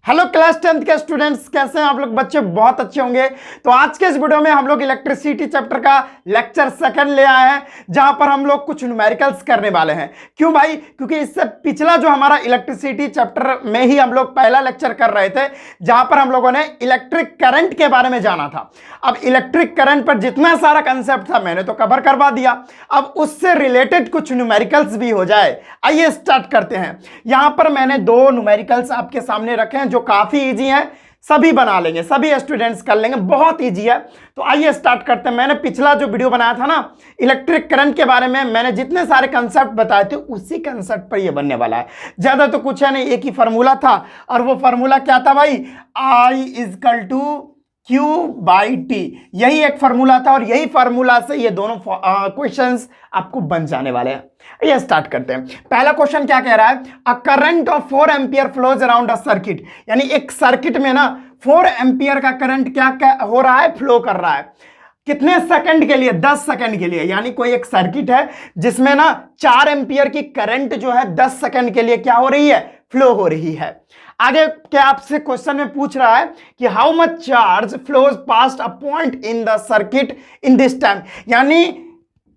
Hello class 10th के students, कैसे हैं आप लोग? बच्चे बहुत अच्छे होंगे। तो आज के इस वीडियो में हम लोग इलेक्ट्रिसिटी चैप्टर का लेक्चर सेकंड ले आए हैं, जहां पर हम लोग कुछ न्यूमेरिकल्स करने वाले हैं। क्यों भाई? क्योंकि इससे पिछला जो हमारा इलेक्ट्रिसिटी चैप्टर में ही हम लोग पहला लेक्चर कर रहे थे, जहां पर हम लोगों ने इलेक्ट्रिक करंट के बारे में जाना था। अब इलेक्ट्रिक करंट पर जितना सारा कंसेप्ट था मैंने तो कवर करवा दिया। अब उससे रिलेटेड कुछ न्यूमेरिकल्स भी हो जाए। आइए स्टार्ट करते हैं। यहां पर मैंने दो न्यूमेरिकल्स आपके सामने रखे हैं जो काफी इजी हैं, सभी बना लेंगे, सभी स्टूडेंट्स कर लेंगे, बहुत इजी है। तो आइए स्टार्ट करते हैं। मैंने पिछला जो वीडियो बनाया था ना इलेक्ट्रिक करंट के बारे में, मैंने जितने सारे कंसेप्ट बताए थे उसी कंसेप्ट पर ये बनने वाला है। ज्यादा तो कुछ है नहीं, एक ही फार्मूला था, और वो फार्मूला क्या था भाई? I is equal to Q by T, यही एक फार्मूला था, और यही फार्मूला से ये दोनों क्वेश्चंस आपको बन जाने वाले हैं। ये स्टार्ट करते हैं। पहला क्वेश्चन क्या कह रहा है? A current of 4 ampere flows around a circuit, यानी एक सर्किट में ना 4 एम्पियर का करंट क्या हो रहा है? फ्लो कर रहा है। कितने सेकंड के लिए? 10 सेकंड के लिए। यानी कोई एक सर्किट है जिसमें ना 4 एम्पियर की करंट जो है 10 सेकंड के लिए क्या हो रही है? फ्लो हो रही है। आगे क्या आपसे क्वेश्चन में पूछ रहा है कि how much charge flows past a point in the circuit in this time, यानी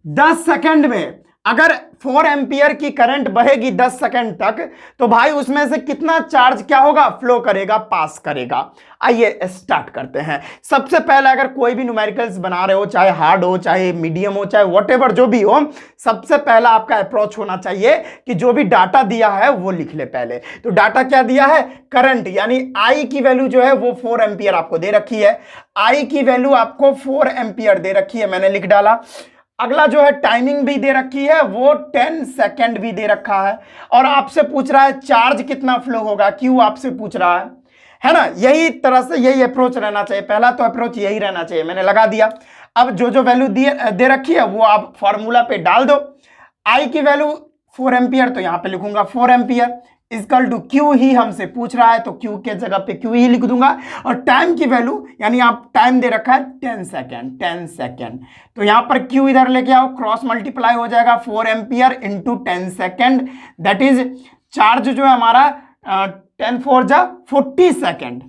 10 सेकंड में अगर 4 एम्पियर की करंट बहेगी 10 सेकंड तक, तो भाई उसमें से कितना चार्ज क्या होगा? फ्लो करेगा, पास करेगा। आइए स्टार्ट करते हैं। सबसे पहले अगर कोई भी न्यूमेरिकल्स बना रहे हो, चाहे हार्ड हो, चाहे मीडियम हो, चाहे व्हाटएवर जो भी हो, सबसे पहला आपका अप्रोच होना चाहिए कि जो भी डाटा दिया है वो लिख ले पहले। तो डाटा क्या दिया है? करंट, यानी आई की वैल्यू जो है वो 4 एम्पियर आपको दे रखी है। आई की वैल्यू आपको 4 एम्पियर दे रखी है, मैंने लिख डाला। अगला जो है टाइमिंग भी दे रखी है, वो 10 सेकंड भी दे रखा है, और आपसे पूछ रहा है चार्ज कितना फ्लो होगा, क्यों आपसे पूछ रहा है ना? यही तरह से यही अप्रोच रहना चाहिए। पहला तो अप्रोच यही रहना चाहिए, मैंने लगा दिया। अब जो जो वैल्यू दे रखी है वो आप फॉर्मूला पे डाल दो। आई की वैल्यू 4 एम्पियर, तो यहां पे लिखूंगा 4 एम्पियर इजकल टू क्यू ही हमसे पूछ रहा है, तो क्यू के जगह पे क्यू ही लिख दूंगा। और टाइम की वैल्यू, यानी आप टाइम दे रखा है 10 सेकेंड, 10 सेकेंड, तो यहां पर क्यू इधर लेके आओ, क्रॉस मल्टीप्लाई हो जाएगा 4 ampere into 10 second, that is charge जो है हमारा 10 4 जा 40 सेकेंड,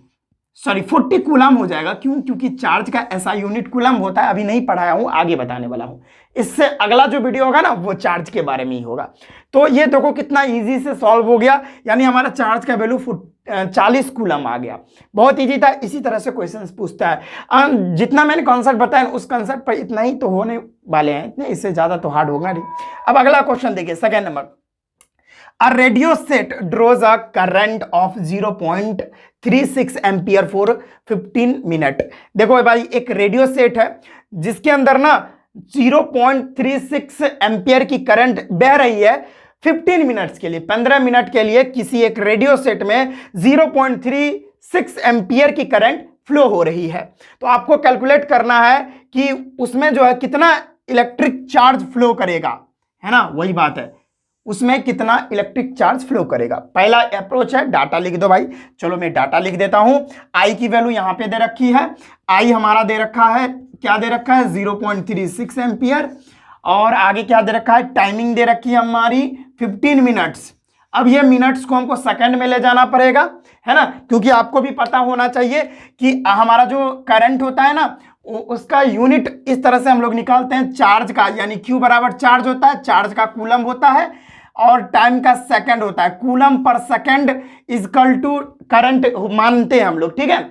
सॉरी 40 कूलम हो जाएगा। क्यों? क्योंकि चार्ज का ऐसा यूनिट कूलम होता है, अभी नहीं पढ़ाया हूं, आगे बताने वाला हूं। इससे अगला जो वीडियो होगा ना वो चार्ज के बारे में ही होगा। तो ये देखो कितना इजी से सॉल्व हो गया, यानी हमारा चार्ज का वैल्यू 40 कूलम आ गया। बहुत इजी था। इसी तरह से क्वेश्चंस पूछता है। जितना मैंने कॉन्सेप्ट बताया उस कॉन्सेप्ट पर इतना ही तो होने वाले हैं, इतने, इससे ज्यादा तो हार्ड होगा नहीं। अब अगला क्वेश्चन देखिए, second number. A radio set draws a current of 0.36 ampere for 15 minute. देखो भाई, एक रेडियो सेट है जिसके अंदर ना 0.36 एम्पियर की करंट बह रही है 15 मिनट्स के लिए, 15 मिनट के लिए किसी एक रेडियो सेट में 0.36 एम्पियर की करंट फ्लो हो रही है। तो आपको कैलकुलेट करना है कि उसमें जो है कितना इलेक्ट्रिक चार्ज फ्लो करेगा, है ना? वही बात है, उसमें कितना इलेक्ट्रिक चार्ज फ्लो करेगा। पहला अप्रोच है डाटा लिख दो भाई। चलो मैं डाटा लिख देता हूं। आई की वैल्यू यहां पे दे रखी है, आई हमारा दे रखा है, क्या दे रखा है? 0.36 एम्पियर। और आगे क्या दे रखा है? टाइमिंग दे रखी है हमारी 15 मिनट्स। अब ये मिनट्स को हमको सेकंड में ले जाना पड़ेगा, है ना? क्योंकि आपको भी पता होना चाहिए कि हमारा जो करंट होता है ना उसका यूनिट इस तरह से हम लोग निकालते हैं चार्ज का, यानी Q बराबर चार्ज होता है, चार्ज का कूलम होता है, और टाइम का सेकंड होता है। Coulomb per second is equal to current मानते हैं हम लोग, ठीक है?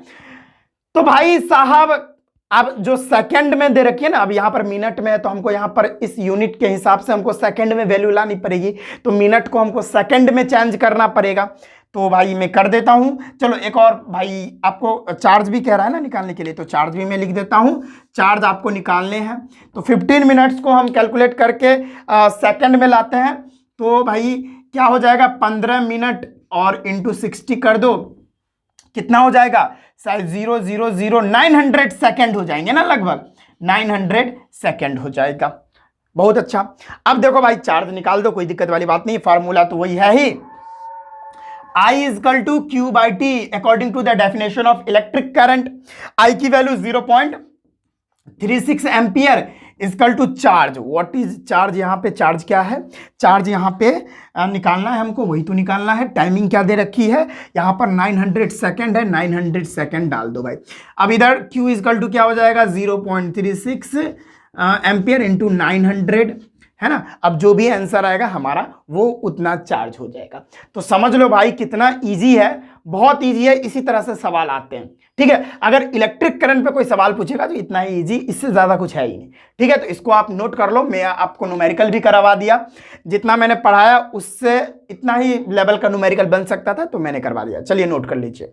तो भाई साहब, अब जो सेकंड में दे रखी है ना, अब यहां पर मिनट में है, तो हमको यहां पर इस यूनिट के हिसाब से हमको सेकंड में वैल्यू लानी पड़ेगी, तो मिनट को हमको सेकंड में चेंज करना पड़ेगा। तो भाई मैं कर देता हूं। चलो एक और भाई, आपको चार्ज भी कह रहा है ना निकालने के लिए, तो चार्ज भी मैं लिख देता हूं। चार्ज आपको निकालने हैं, तो 15 मिनट्स को हम कैलकुलेट करके सेकंड में लाते हैं, तो भाई क्या हो जाएगा? 15 मिनट और इंटू 60 कर दो, कितना हो जाएगा? शायद 900 सेकंड हो जाएंगे ना, लगभग 900 सेकंड हो जाएगा। बहुत अच्छा। अब देखो भाई, चार्ज निकाल दो, कोई दिक्कत वाली बात नहीं, फार्मूला तो वही है ही। I is equal to Q by T according to the definition of electric current. I की value 0.36 ampere equal to charge. What is charge? यहाँ पे चार्ज क्या है? चार्ज यहाँ पे निकालना है हमको, वही तो निकालना है। टाइमिंग क्या दे रखी है? यहाँ पर 900 सेकेंड है, 900 सेकेंड डाल दो भाई। अब इधर Q इक्वल टू क्या हो जाएगा? 0.36 एम्पियर इंटू 900, है ना। अब जो भी आंसर आएगा हमारा वो उतना चार्ज हो जाएगा। तो समझ लो भाई कितना इजी है, बहुत इजी है। इसी तरह से सवाल आते हैं, ठीक है। अगर इलेक्ट्रिक करंट पे कोई सवाल पूछेगा तो इतना ही इजी, इससे ज्यादा कुछ है ही नहीं, ठीक है। तो इसको आप नोट कर लो। मैं आपको न्यूमेरिकल भी करवा दिया, जितना मैंने पढ़ाया उससे इतना ही लेवल का न्यूमेरिकल बन सकता था तो मैंने करवा दिया। चलिए नोट कर लीजिए।